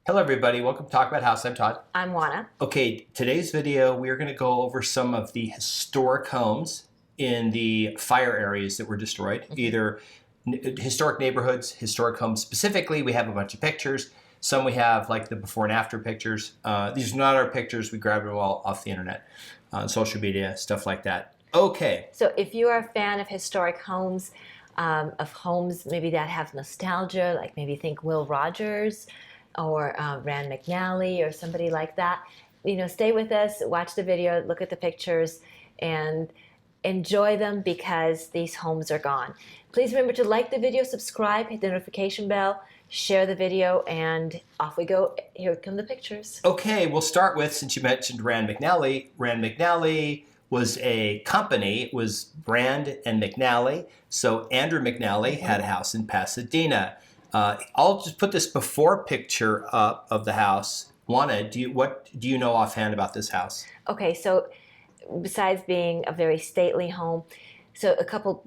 Hello everybody, welcome to Talk About House. I'm Todd. I'm Juana. Okay, today's video we're going to go over some of the historic homes in the fire areas that were destroyed. Either historic neighborhoods, historic homes specifically. We have a bunch of pictures. Some we have like the before and after pictures. These are not our pictures, we grabbed them all off the internet, on social media, stuff like that. Okay. So if you are a fan of historic homes, maybe that have nostalgia, like maybe think Will Rogers, or Rand McNally or somebody like that, stay with us, watch the video, look at the pictures, and enjoy them because these homes are gone. Please remember to like the video, subscribe, hit the notification bell, share the video, and off we go. Here come the pictures. Okay, we'll start with, since you mentioned Rand McNally. Rand McNally was a company. It was Rand and McNally. So Andrew McNally had a house in Pasadena. I'll just put this before picture up of the house. Juana, what do you know offhand about this house? Okay, so besides being a very stately home, so a couple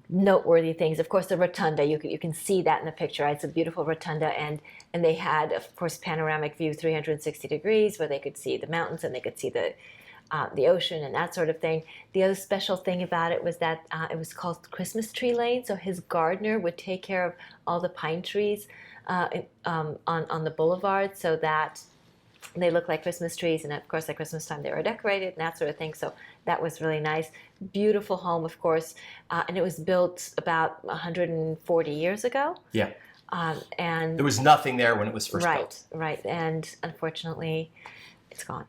noteworthy things. Of course, the rotunda, you can see that in the picture. Right? It's a beautiful rotunda, and they had, of course, panoramic view 360 degrees where they could see the mountains and they could see the ocean and that sort of thing. The other special thing about it was that it was called Christmas Tree Lane, so his gardener would take care of all the pine trees on the boulevard so that they look like Christmas trees, and of course at Christmas time they were decorated and that sort of thing, so that was really nice. Beautiful home, of course, and it was built about 140 years ago. Yeah. And there was nothing there when it was first built. Right, and unfortunately it's gone.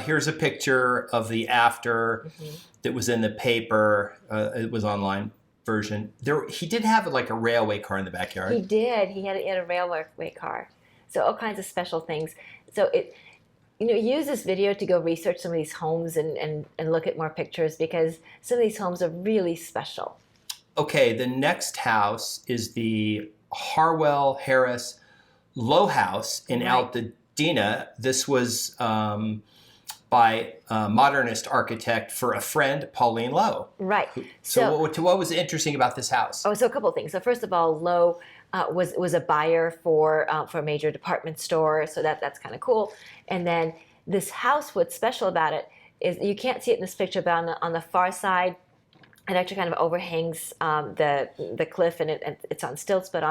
Here's a picture of the after that was in the paper. It was online version. He did have like a railway car in the backyard. He did. He had a railway car. So all kinds of special things. So use this video to go research some of these homes and look at more pictures because some of these homes are really special. Okay, the next house is the Harwell Harris Lowe house in Altadena. This was by a modernist architect for a friend, Pauline Lowe. Right. So what was interesting about this house? So a couple of things. So first of all, Lowe was a buyer for a major department store, so that's kind of cool. And then this house, what's special about it is you can't see it in this picture, but on the far side, it actually kind of overhangs the cliff, and it's on stilts. But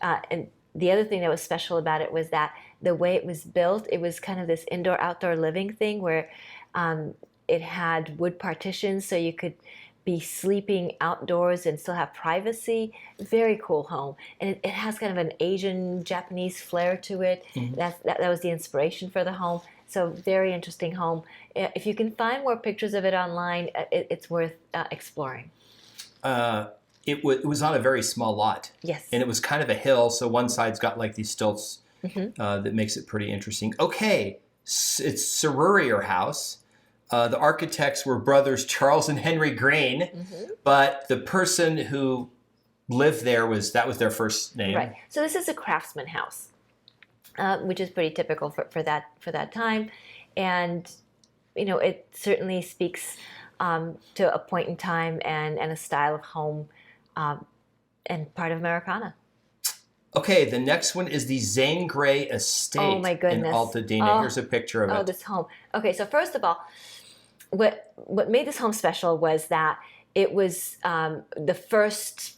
and the other thing that was special about it was that the way it was built, it was kind of this indoor-outdoor living thing where it had wood partitions so you could be sleeping outdoors and still have privacy. Very cool home. And it has kind of an Asian, Japanese flair to it. That was the inspiration for the home. So very interesting home. If you can find more pictures of it online, it's worth exploring. It was on a very small lot. Yes. And it was kind of a hill, so one side's got like these stilts that makes it pretty interesting. Okay, it's Serrurier House. The architects were brothers Charles and Henry Green, but the person who lived there was their first name. Right. So this is a craftsman house, which is pretty typical for that time, and it certainly speaks to a point in time and a style of home and part of Americana. Okay, the next one is the Zane Grey Estate in Altadena. Here's a picture of it. Oh, this home. Okay, so first of all, what made this home special was that it was the first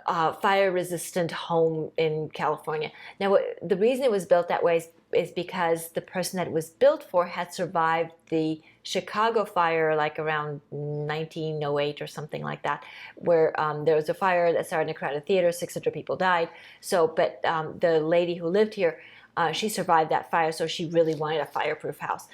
fire-resistant home in California. Now, the reason it was built that way is because the person that it was built for had survived the Chicago fire, like around 1908 or something like that, where there was a fire that started in a crowded theater, 600 people died. So, but the lady who lived here, she survived that fire, so she really wanted a fireproof house.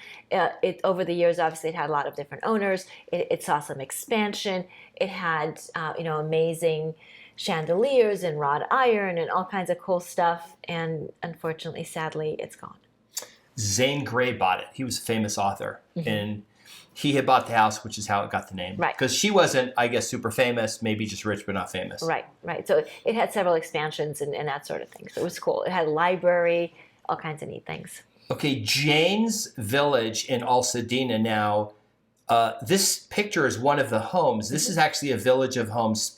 Over the years, obviously, it had a lot of different owners. It saw some expansion. It had, amazing chandeliers and wrought iron and all kinds of cool stuff. And unfortunately, sadly, it's gone. Zane Grey bought it. He was a famous author, and he had bought the house, which is how it got the name. Right. Because she wasn't, I guess, super famous, maybe just rich but not famous. Right. So it had several expansions and that sort of thing. So it was cool. It had a library, all kinds of neat things. Okay, Jane's Village in Altadena now. This picture is one of the homes. This is actually a village of homes.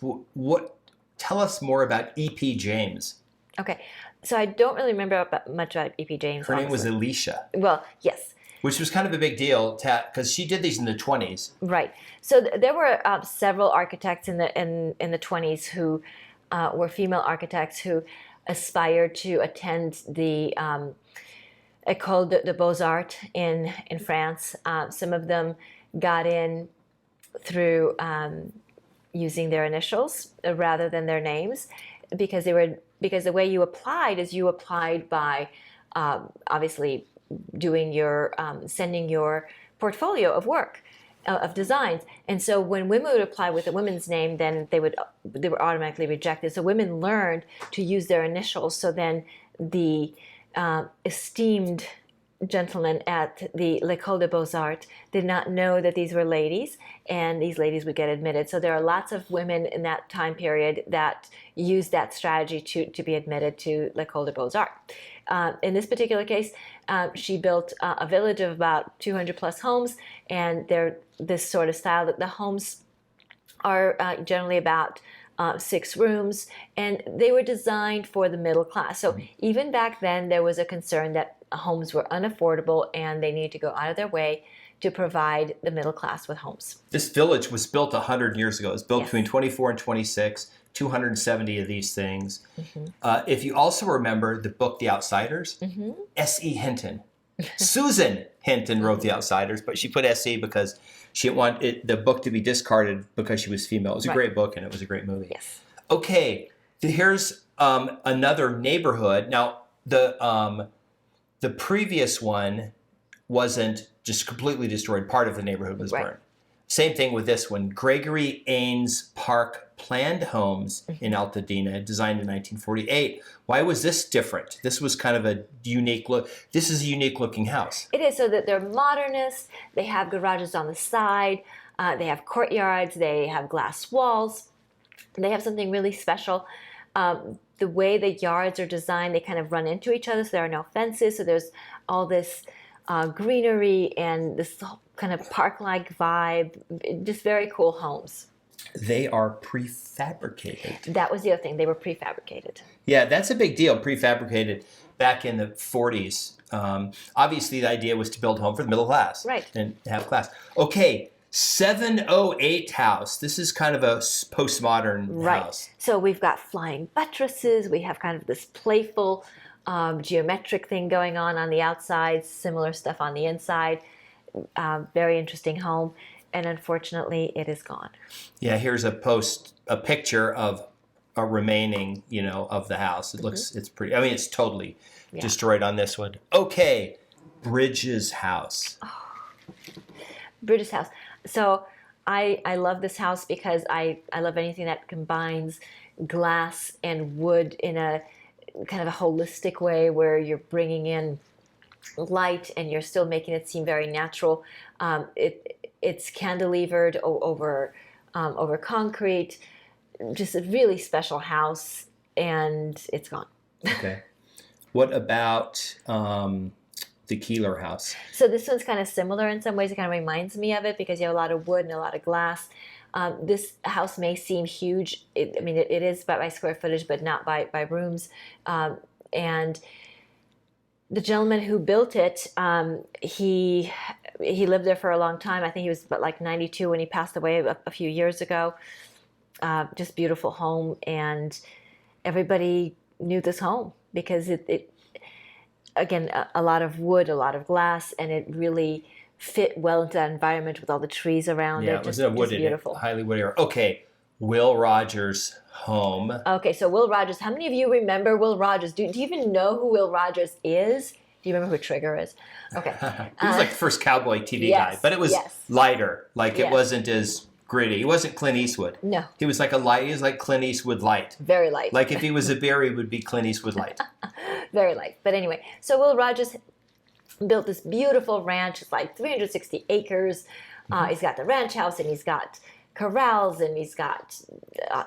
Tell us more about E.P. James. Okay. So I don't really remember much about E.P. James. Her name was honestly. Alicia, Well, yes, which was kind of a big deal because she did these in the 20s. right. So there were several architects in the 20s who were female architects who aspired to attend the École de Beaux-Arts in France. Some of them got in through using their initials rather than their names, because the way you applied is you applied by obviously doing your sending your portfolio of work of designs. And so when women would apply with a woman's name, then they were automatically rejected. So women learned to use their initials. So then the esteemed gentlemen at the L'École des Beaux-Arts did not know that these were ladies, and these ladies would get admitted. So there are lots of women in that time period that used that strategy to be admitted to L'École des Beaux-Arts. In this particular case, she built a village of about 200 plus homes, and they're this sort of style. That the homes are generally about 6 rooms, and they were designed for the middle class. So even back then, there was a concern that homes were unaffordable, and they needed to go out of their way to provide the middle class with homes. This village was built 100 years ago. It was built Yes. between 24 and 26, 270 of these things. If you also remember the book The Outsiders, S.E. Hinton. Susan Hinton wrote The Outsiders, but she put S.E. because she didn't want the book to be discarded because she was female. It was a great book, and it was a great movie. Yes. Okay, here's another neighborhood. Now, the previous one wasn't just completely destroyed. Part of the neighborhood was burned. Same thing with this one. Gregory Ains Park planned homes in Altadena, designed in 1948. Why was this different? This was kind of a unique look. This is a unique looking house. It is, so that they're modernist. They have garages on the side. They have courtyards. They have glass walls. They have something really special. The way the yards are designed, they kind of run into each other, so there are no fences. So there's all this greenery and this kind of park-like vibe. Just very cool homes. They are prefabricated. That was the other thing. They were prefabricated. Yeah, that's a big deal. Prefabricated back in the 40s. Obviously, the idea was to build a home for the middle class. Right. And have class. Okay, 708 house. This is kind of a postmodern house. So we've got flying buttresses. We have kind of this playful geometric thing going on the outside, similar stuff on the inside. Very interesting home. And unfortunately, it is gone. Yeah, here's a picture of a remaining, of the house. It looks, it's pretty, it's totally destroyed on this one. Okay, Bridges House. Bridges House. So I love this house because I love anything that combines glass and wood in a kind of a holistic way, where you're bringing in light and you're still making it seem very natural. It's cantilevered over concrete. Just a really special house, and it's gone. Okay. What about the Keeler house? So this one's kind of similar in some ways. It kind of reminds me of it because you have a lot of wood and a lot of glass. This house may seem huge. It is by square footage, but not by rooms. And the gentleman who built it, he lived there for a long time. I think he was about like 92 when he passed away a few years ago. Just beautiful home, and everybody knew this home because it again, a lot of wood, a lot of glass, and it really fit well into that environment with all the trees around it. Yeah, it was a wooded, beautiful. Highly wooded area. Okay, Will Rogers' home. Okay, so Will Rogers. How many of you remember Will Rogers? Do you even know who Will Rogers is? Do you remember who Trigger is? Okay. He was like the first cowboy TV guy, but it was lighter. Like it wasn't as gritty. He wasn't Clint Eastwood. No. He was like he was like Clint Eastwood light. Very light. Like if he was a bear, he would be Clint Eastwood light. Very light. But anyway, so Will Rogers built this beautiful ranch. It's like 360 acres. He's got the ranch house, and he's got corrals, and he's got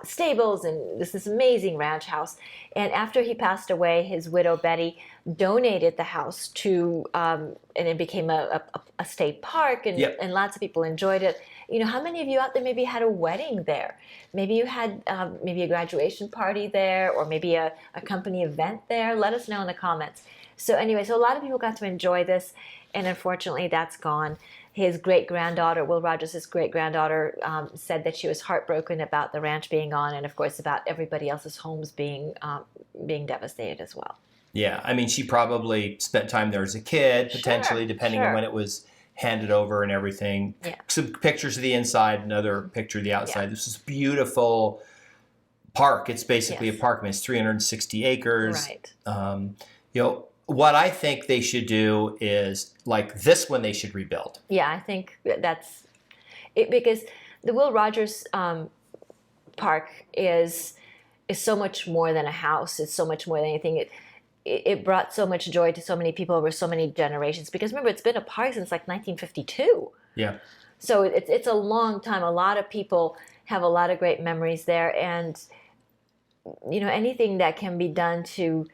stables, and this amazing ranch house. And after he passed away, his widow Betty donated the house to, and it became a state park, and, Yep. and lots of people enjoyed it. You know, how many of you out there maybe had a wedding there? Maybe you had maybe a graduation party there, or maybe a company event there. Let us know in the comments. So anyway, so a lot of people got to enjoy this, and unfortunately that's gone. His great-granddaughter, Will Rogers' great-granddaughter, said that she was heartbroken about the ranch being gone, and of course about everybody else's homes being devastated as well. Yeah, I mean, she probably spent time there as a kid, potentially, depending on when it was handed over and everything. Yeah. Some pictures of the inside, another picture of the outside. Yeah. This is a beautiful park. It's basically Yes. a park. I mean, it's 360 acres. Right. You know, what I think they should do is, like this one, they should rebuild. Yeah, I think that's it, because the Will Rogers Park is so much more than a house. It's so much more than anything. It brought so much joy to so many people over so many generations. Because remember, it's been a park since like 1952. Yeah. So it's a long time. A lot of people have a lot of great memories there, and you know, anything that can be done to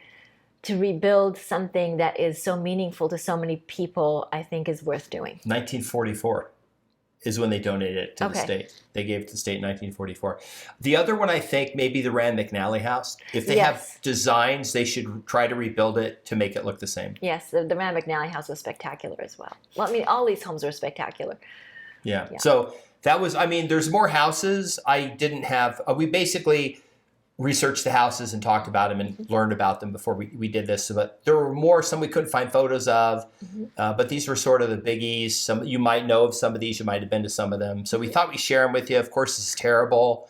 rebuild something that is so meaningful to so many people, I think is worth doing. 1944 is when they donated it to the state. They gave it to the state in 1944. The other one, I think, maybe the Rand McNally House. If they have designs, they should try to rebuild it to make it look the same. Yes, the Rand McNally House was spectacular as well. Well, I mean, all these homes are spectacular. Yeah. So that was, I mean, there's more houses. I didn't have, we basically researched the houses and talked about them and learned about them before we did this. So, but there were more, some we couldn't find photos of, but these were sort of the biggies. Some you might know of some of these, you might have been to some of them. So we thought we'd share them with you. Of course, this is terrible.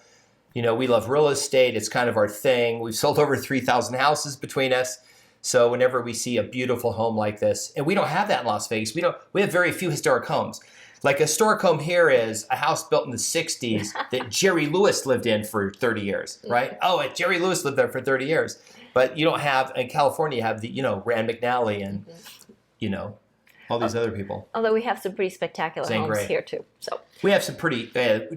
You know, we love real estate. It's kind of our thing. We've sold over 3,000 houses between us. So whenever we see a beautiful home like this, and we don't have that in Las Vegas, we have very few historic homes. Like a historic home here is a house built in the 60s that Jerry Lewis lived in for 30 years, right? Oh, Jerry Lewis lived there for 30 years. But you don't have, in California, you have the, you know, Rand McNally and, you know, all these other people. Although we have some pretty spectacular Zane homes here too. So we have some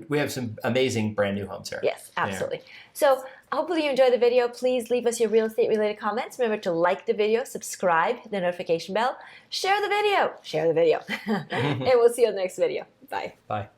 we have some amazing brand new homes here. Yes, absolutely. So hopefully you enjoyed the video. Please leave us your real estate related comments. Remember to like the video, subscribe, hit the notification bell, share the video, and we'll see you on the next video. Bye. Bye.